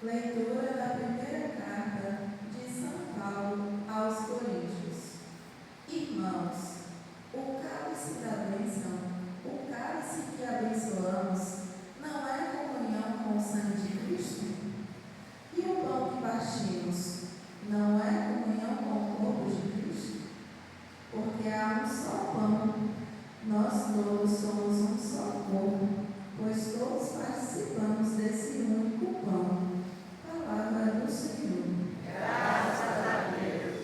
Leitura da primeira carta de São Paulo aos Coríntios. Irmãos, o cálice da bênção, o cálice que abençoamos, não é comunhão com o sangue de Cristo? E o pão que partimos, não é comunhão com o corpo de Cristo? Porque há um só pão, nós todos somos um só corpo, pois todos participamos desse único pão. Palavra do Senhor. Graças a Deus.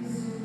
Isso.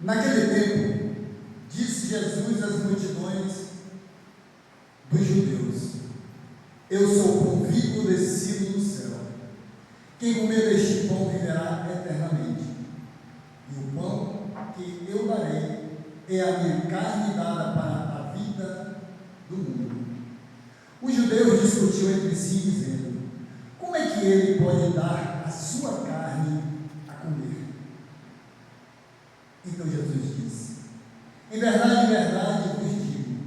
Naquele tempo, disse Jesus às multidões dos judeus: Eu sou o pão vivo descido do céu. Quem comer deste pão viverá eternamente. E o pão que eu darei é a minha carne dada para a vida do mundo. Os judeus discutiam entre si, dizendo: Como é que ele pode dar a sua carne a comer? Então Jesus disse: Em verdade vos digo,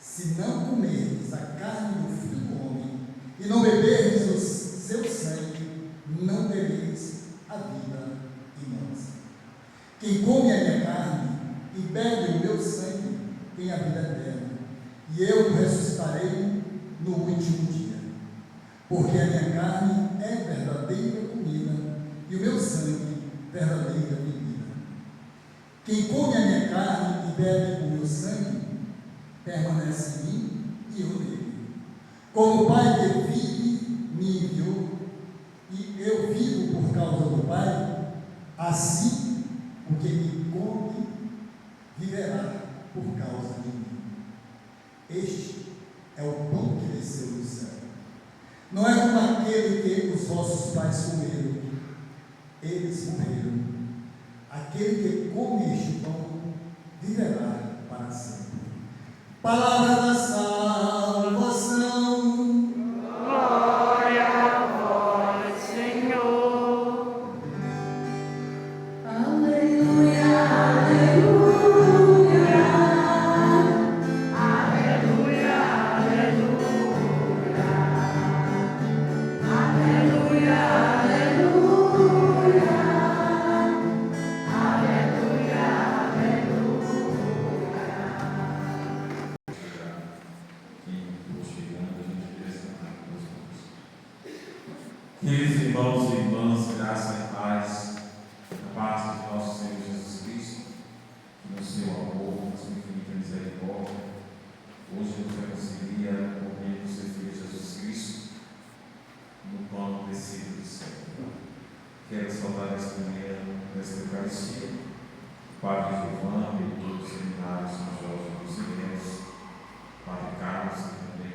se não comerdes a carne do Filho do Homem e não beberdes o seu sangue, não tereis a vida em nós. Quem come a minha carne e bebe o meu sangue tem a vida eterna, e eu o ressuscitarei no último dia. Porque a minha carne é verdadeira comida e o meu sangue verdadeira bebida. Quem come a minha carne e bebe o meu sangue permanece em mim e eu nele. Como o Pai que vive me enviou e eu vivo por causa do Pai, assim o que me come viverá por causa de mim. Este é o pão que desceu do céu. Não é como aquele que os vossos pais comeram. Eles morreram. Aquele que come este pão viverá para sempre. Palavra da salvação. Glória a vós, Senhor. Aleluia, aleluia. Aleluia, aleluia. Aleluia, aleluia. Aleluia, Queridos irmãos e irmãs, graça e paz, da parte de nosso Senhor Jesus Cristo, que no seu amor, na sua infinita misericórdia, hoje nos reconcilia por meio do seu Filho Jesus Cristo, no pão descido do céu. Quero saudar esta manhã, nesta Eucaristia, o Padre Giovanni, reitor do Seminário São Jorge dos Irmãos, Padre Carlos, que também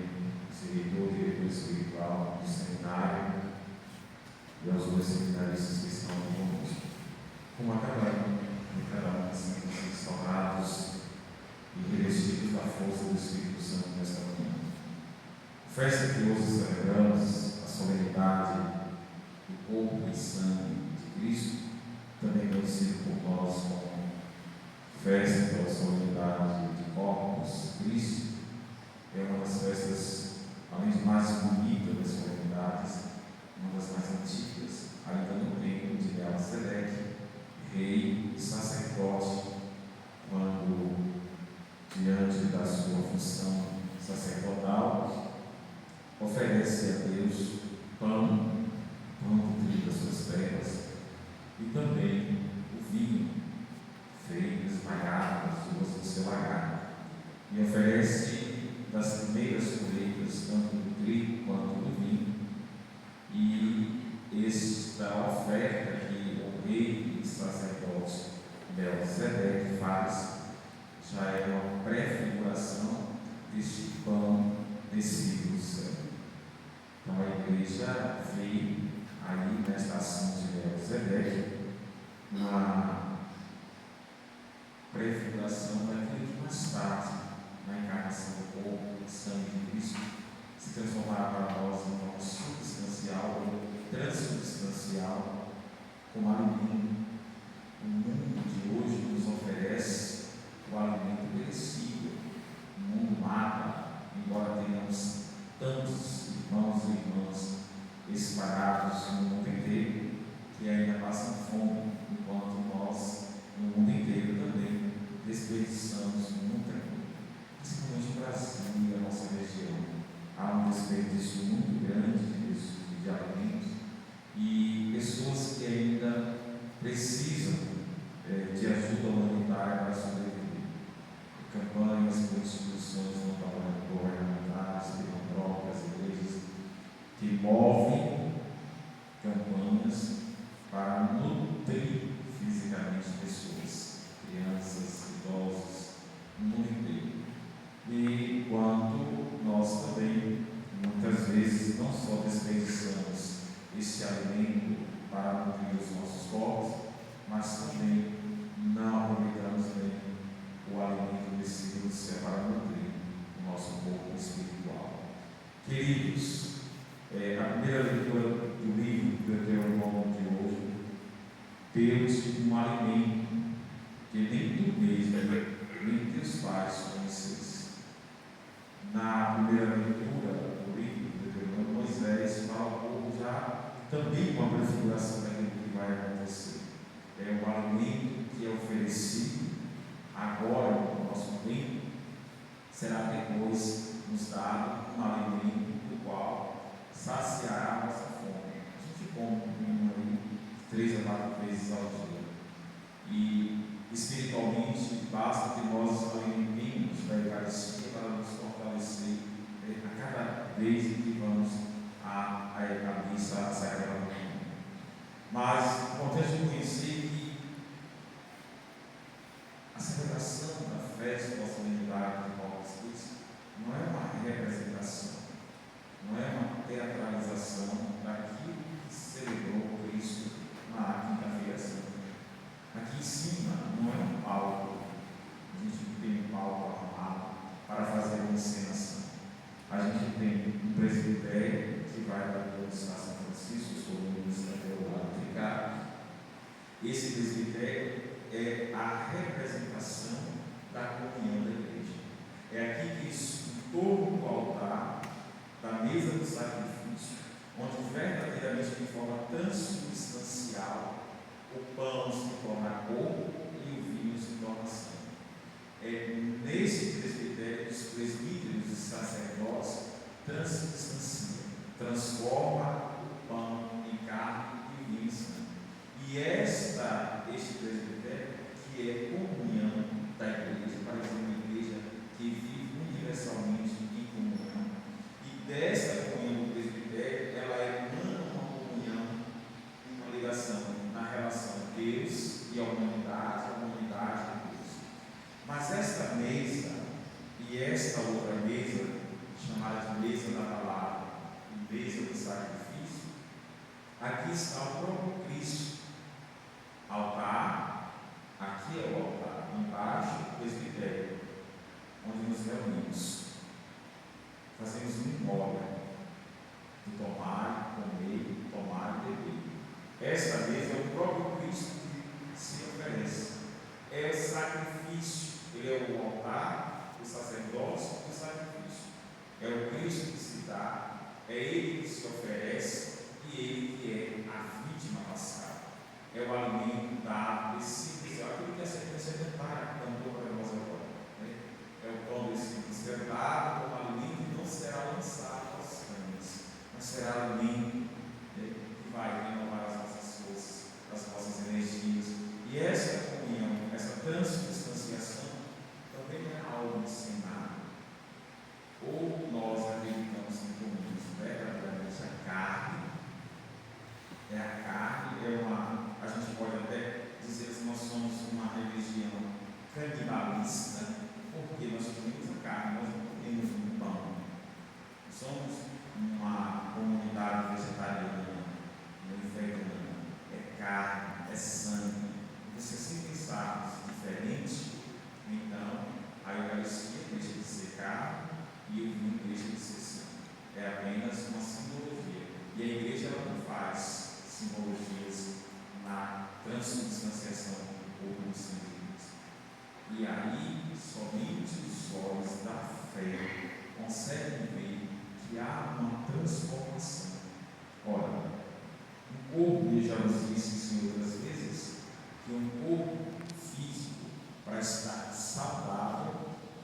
é diretor espiritual do seminário, e aos dois seminaristas que estão aqui conosco. Como a cada um sendo restaurados e revestidos da força do Espírito Santo nesta manhã. A festa que hoje celebramos, a solenidade do corpo e sangue de Cristo, também conhecido por nós como festa pela solenidade de Corpus Christi, é uma das festas, além de mais bonita das solenidades, uma das mais antigas, ainda no tempo de Melquisedeque, rei e sacerdote, quando, diante da sua função sacerdotal, oferece a Deus pão do trigo das suas terras, e também o vinho feito, esmagado nas ruas do seu lagar, e oferece das primeiras colheitas, tanto do trigo quanto do vinho. E esta oferta que o rei e sacerdote Melquisedeque faz já é uma prefiguração deste pão descido do céu. Então a igreja vê aí nesta ação de Melquisedeque uma prefiguração daquilo que mais tarde, na encarnação do corpo e sangue de Cristo, se transformará para nós em algo substancial ou transubstancial, como alimento. O mundo de hoje nos oferece o alimento perecível. O mundo mata, embora tenhamos tantos irmãos e irmãs espalhados no mundo inteiro que ainda passam fome, enquanto nós, no mundo inteiro também, desperdiçamos muita coisa. Principalmente no Brasil e a nossa região, há um desperdício muito grande de alimentos e pessoas que ainda precisam de ajuda humanitária para sobreviver. Campanhas por instituições não governamentais, filantrópicas, igrejas, que movem campanhas para nutrir fisicamente pessoas, Queridos, a primeira leitura do livro do Deuteronômio de hoje deu-te um alimento que nem tu mesmo, nem teus pais conheceis. Na primeira leitura do livro do Deuteronômio, Moisés fala um pouco já também com a prefiguração daquilo que vai acontecer. É o alimento que é oferecido agora no nosso tempo, será depois nos dado um alimento do qual saciará a nossa fome. A gente come aí 3 a 4 vezes ao dia. E espiritualmente basta que nós nos alimentemos da Eucaristia para nos fortalecer a cada vez que vamos à missa sagrada. Mas é importante reconhecer que a celebração da festa da solenidade de Corpus Christi não é uma representação, não é uma teatralização daquilo que celebrou Cristo na quinta-feira santa. Aqui em cima não é um palco, a gente não tem um palco armado para fazer uma encenação. A gente tem um presbitério que vai da Rua de São Francisco, sou o ministro do lado de cá. Esse presbitério é a representação da comunhão da igreja. É aqui que isso, em torno do altar, da mesa do sacrifício, onde verdadeiramente de forma transubstancial o pão se torna corpo e o vinho se torna sangue. É nesse presbitério que os presbíteros e sacerdotes transubstanciam, transforma o pão em carne e o vinho em sangue. E este presbitério que é comunhão da igreja, para dizer uma igreja que vive universalmente em comunhão. E desta comunhão do presbitério, ela emana uma comunhão, uma ligação na relação Deus e a humanidade de Deus. Mas esta mesa e esta outra mesa, chamada de mesa da palavra e mesa do sacrifício, aqui está o próprio Cristo. Altar, aqui é o altar, embaixo o presbitério, onde nos reunimos, fazemos memória de tomar, comer, tomar e beber. Esta mesa é o próprio Cristo que se oferece, é o sacrifício, ele é o altar, o sacerdócio e o sacrifício. É o Cristo que se dá, é ele que se oferece e ele que é a vítima passada. É o alimento dado, aquilo que é sedentário, cantou para nós agora. Né? É o pão desse que é dado como alimento e não será lançado aos cães, mas será alimento, né, que vai renovar as nossas forças, as nossas energias. E essa comunhão, essa transubstanciação, também não é algo ensinado. Ou nós acreditamos em comunhão verdadeiramente a carne, a gente pode até dizer que nós somos uma religião canibalista, porque nós comemos a carne, nós não comemos um pão. Somos uma comunidade vegetariana, vegana, é carne, é sangue. Você se pensar diferente, então a Eucaristia deixa de ser carne e o vinho deixa de ser sangue. É apenas uma simbologia. E a igreja ela não faz simbologias na transubstanciação do corpo do Senhor Jesus. E aí, somente os olhos da fé conseguem ver que há uma transformação. Ora, um corpo, e já nos disse isso em outras vezes, que um corpo físico, para estar saudável,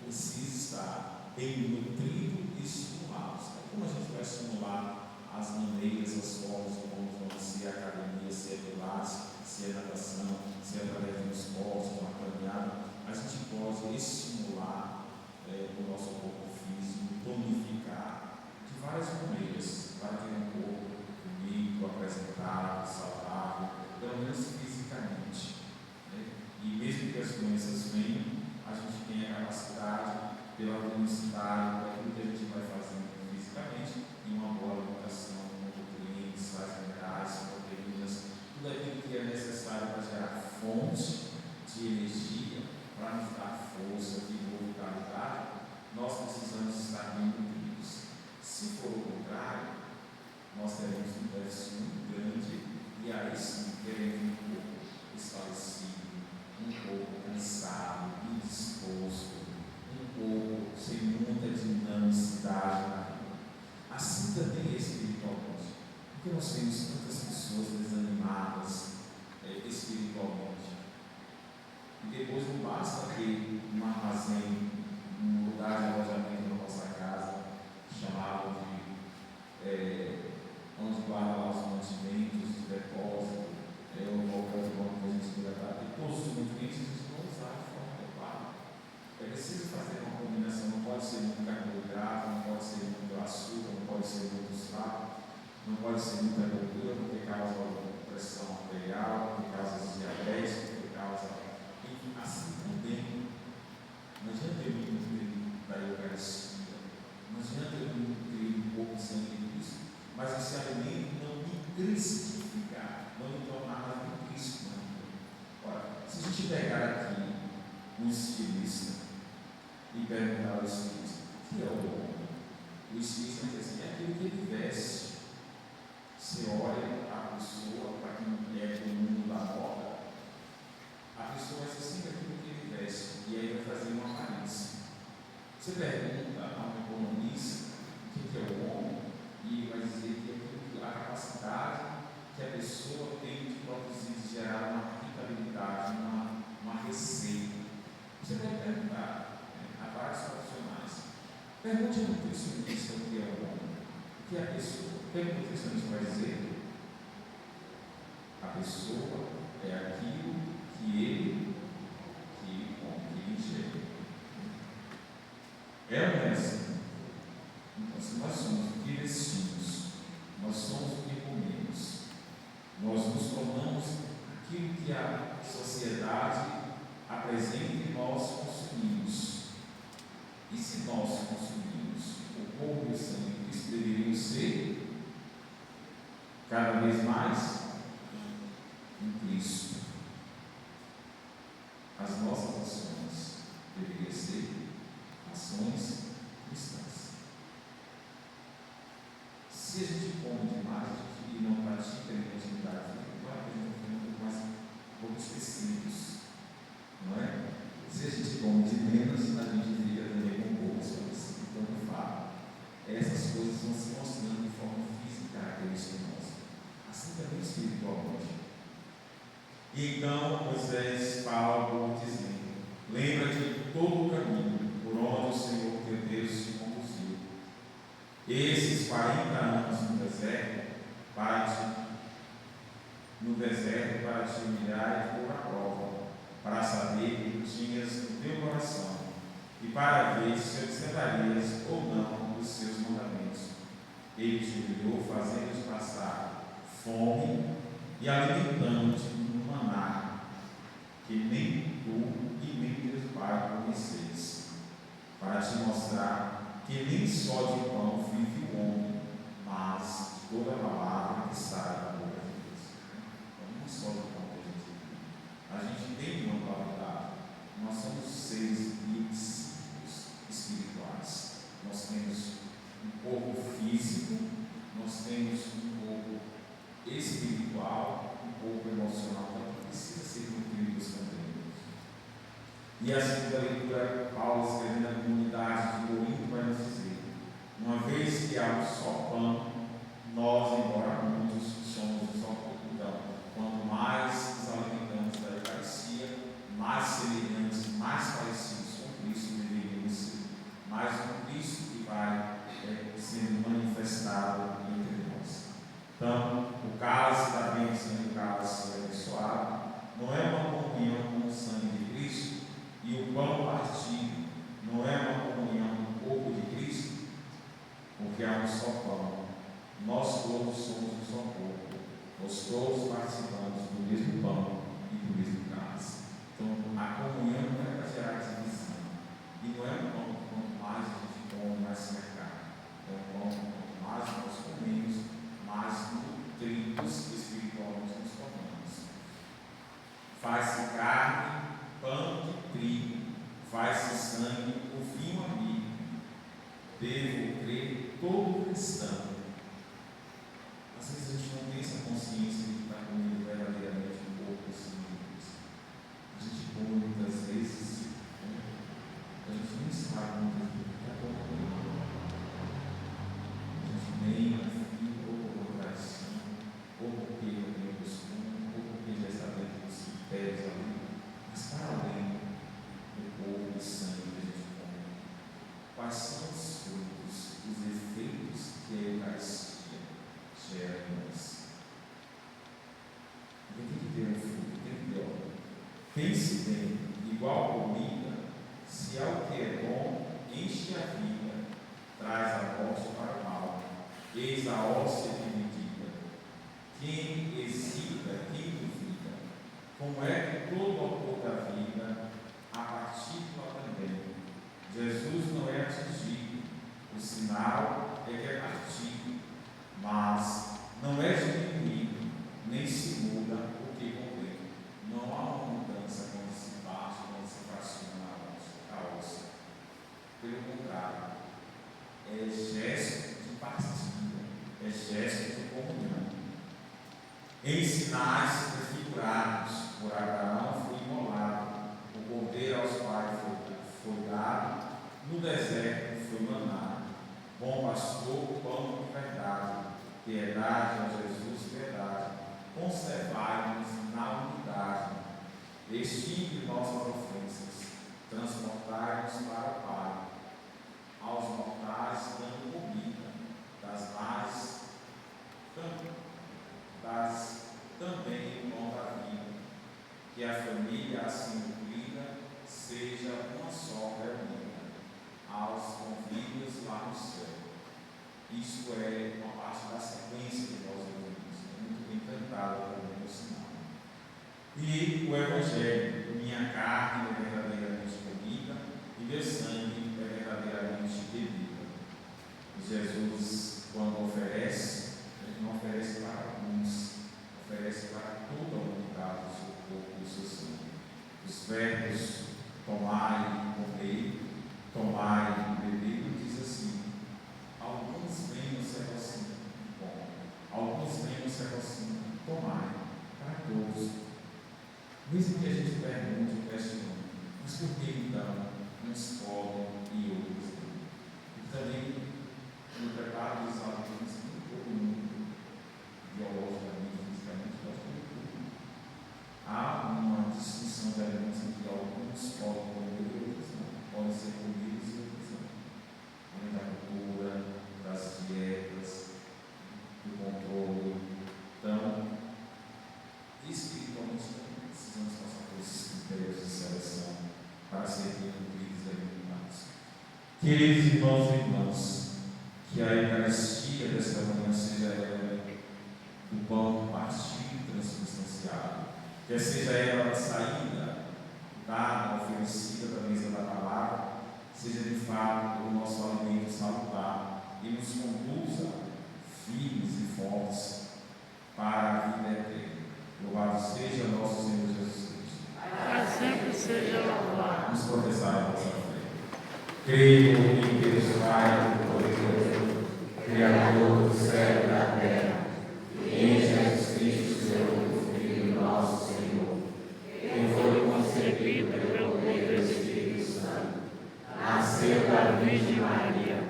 precisa estar bem nutrido e estimulado. Como a gente vai estimular as maneiras, as formas como vão ser a academia, se é pilates, se é natação, se é através de um esporte, uma caminhada, a gente pode estimular o nosso corpo físico, tonificar de várias maneiras, para ter um corpo bonito, apresentável, saudável, pelo menos fisicamente. Né? E mesmo que as doenças venham, a gente tem a capacidade, pela velocidade, daquilo que a gente vai fazendo fisicamente, e uma boa alimentação, com nutrientes, sais minerais, proteínas, tudo aquilo que é necessário para gerar fonte de energia, para nos dar força, vigor, vitalidade, nós precisamos estar bem nutridos. Se for o teremos um déficit muito grande e aí sim teremos um pouco esclarecido, um pouco cansado, indisposto, um pouco sem muita dinamicidade na vida. Assim também é espiritualmente, porque nós temos tantas pessoas desanimadas espiritualmente. E depois não basta ter um armazém, um lugar de alojamento na nossa casa, chamado de onde guarda lá os mantimentos, de depósito, ou qualquer coisa que a gente queira dar. E todos os nutrientes a gente não usar de forma adequada. É preciso fazer uma combinação, não pode ser muito carboidrato, não pode ser muito açúcar, não pode ser muito sal, não pode ser muita gordura, porque causa pressão arterial, porque causa diabetes, porque causa. Enfim, assim também. Não adianta eu me nutrir da Eucaristia, não adianta eu me nutrir um pouco de sangue de Cristo, mas esse alimento não me cristificar, não me tornar mais um Cristo. Ora, se a gente pegar aqui um estilista e perguntar ao estilista, o que é o homem? O estilista diz assim, é aquilo que ele veste. Você olha a pessoa, para quem é do mundo da moda, a pessoa vai ser sempre aquilo que ele veste, e aí vai fazer uma aparência. Você pergunta a um economista o que é o homem, e vai dizer que é a capacidade que a pessoa tem de produzir, de gerar uma rentabilidade, uma receita. Você vai perguntar a vários profissionais. Pergunte ao nutricionista o que é o homem, o que é a pessoa. O que o nutricionista vai dizer? A pessoa é aquilo que ele enxerga. É ou não é assim? Então, se nós somos o que vestimos, nós somos o que comemos, nós nos tornamos aquilo que a sociedade apresenta e nós consumimos. E se nós consumimos o corpo e o sangue de Cristo, deveriam ser cada vez mais em Cristo. As nossas ações deveriam ser ações cristãs. Se a gente come demais e não pratica a intimidade, claro que a gente vai ficar mais um pouco esquecidos, não é? Se a gente come de menos, a gente fica também com poucos coisas. Então, de fato, essas coisas vão se mostrando de forma física característica nossa, assim também espiritualmente. E então Moisés fala por dizendo: lembra de todo o caminho por onde o Senhor teu Deus te conduziu, esses 40 anos no deserto para te humilhar e pôr à prova, para saber o que tinhas no teu coração e para ver se observarias ou não os seus mandamentos. Ele te humilhou, fazendo-te passar fome e alimentando-te no maná, que nem tu e nem teus pais conheceis, para te mostrar que nem só de pão vive o homem, mas de toda a palavra que sai da boca de Deus. Então, não só de pão que a gente tem uma qualidade. Nós somos seres espirituais. Nós temos um corpo físico, nós temos um corpo espiritual, um corpo emocional, que precisa ser nutrido também. E a segunda leitura, Paulo escrevendo na comunidade de Corinto, vai nos dizer: uma vez que há um só pão, nós, embora muitos, somos um só corpo. Então, quanto mais nos alimentamos da Eucaristia, mais semelhantes, mais parecidos com Cristo deveríamos ser. Mais um Cristo que vai sendo manifestado entre nós. Então, o cálice da bênção e o cálice abençoado não é uma comunhão com o sangue de Cristo, e o pão partido não é uma comunhão com o corpo de Cristo, porque há um só pão. Nós todos somos um só corpo. Nós todos participamos do mesmo pão e do mesmo cálice. Então, a comunhão não é para gerar divisão. E não é um pão que quanto mais a gente come, mais se mercado. É um pão que quanto mais nós comemos, mais nutridos espiritualmente nos tornamos. Faz-se carne, pão de trigo, faz-se sangue, o vinho amigo. Devo crer todo cristão. Bem se tem, igual comida, se é o que é bom, enche a vida, traz a morte para o mal. Eis a hóstia dividida. Quem hesita, quem duvida? Como é que todo autor da vida, a partícula também? Jesus não é atingido, o sinal é que é partido, mas não é diminuído, nem se muda o que convém. Não há uma mudança quando se parte, quando se fraciona a hóstia. Pelo contrário, é gesto de partida, é gesto de comunhão. Em sinais prefigurados, por Abraão foi imolado, o cordeiro aos pais foi dado, no deserto foi manado. Bom pastor, pão de verdade, piedade a Jesus, verdade. Conservai-nos na unidade, extingue nossas ofensas, transportai-nos para o Pai. Aos mortais dando comida, também o pão da vida, que a família assim nutrida seja uma só reunida, aos convívios lá no céu. Isto é uma parte da sequência que nós ouvimos, muito bem cantado também no sinal. E o Evangelho: minha carne é verdadeiramente comida e meu sangue é verdadeiramente bebida. Jesus, quando oferece, ele não oferece para alguns, oferece para toda a humanidade o seu corpo e o seu sangue. Os verbos tomai e comer, tomai e beber, diz assim: alguns venham se aproximam, bom, alguns venham se aproximam, tomai, para todos. Mesmo que a gente pergunte e questione, mas por que então uns podem e outros não? E também, no preparo dos alunos, todo mundo, biologicamente, fisicamente, nós temos tudo. Há uma distinção de alimentos em que alguns podem comer e outros não. Podem ser comidos e outros não. Além da cultura, das dietas, do controle. Então, espiritualmente, também precisamos passar por esses critérios de seleção para serem cumpridos e alimentados. Queridos irmãos e irmãs, que a Eucaristia desta manhã seja ela do pão partido, transubstanciado, que seja ela a saída dada, oferecida da mesa da palavra, seja de fato o nosso alimento salutar e nos conduza firmes e fortes para a vida eterna. Louvado seja nosso Senhor Jesus Cristo. Para sempre seja louvado. Vamos professar a nossa fé. Creio em Deus Pai Todo-Poderoso, Criador do céu e da terra, e em Jesus Cristo, seu Filho, nosso Senhor, que foi concebido pelo poder do Espírito Santo, nasceu da Virgem Maria,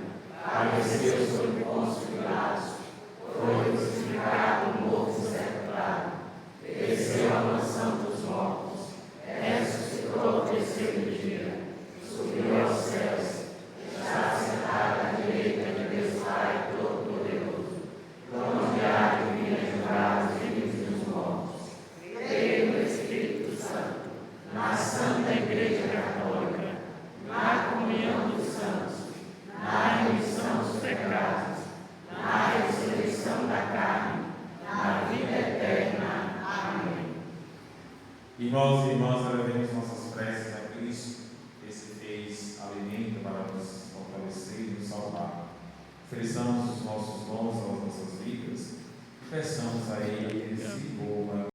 padeceu sob Pôncio Pilatos, foi crucificado, morto e sepultado, desceu à mansão dos mortos, ressuscitou ao terceiro dia, subiu aos céus, está sentado à direita de Deus Pai Todo-Poderoso, onde há de vir julgar os vivos e os mortos. Creio no Espírito Santo, na Santa Igreja Católica, na comunhão dos santos, na remissão dos pecados, na ressurreição da carne, na vida eterna. Amém. Irmãos e irmãs, elevemos nossas preces a Cristo, que se fez alimento para nos fortalecer e nos salvar. Ofereçamos os nossos dons às nossas vidas e peçamos a Ele que se envolva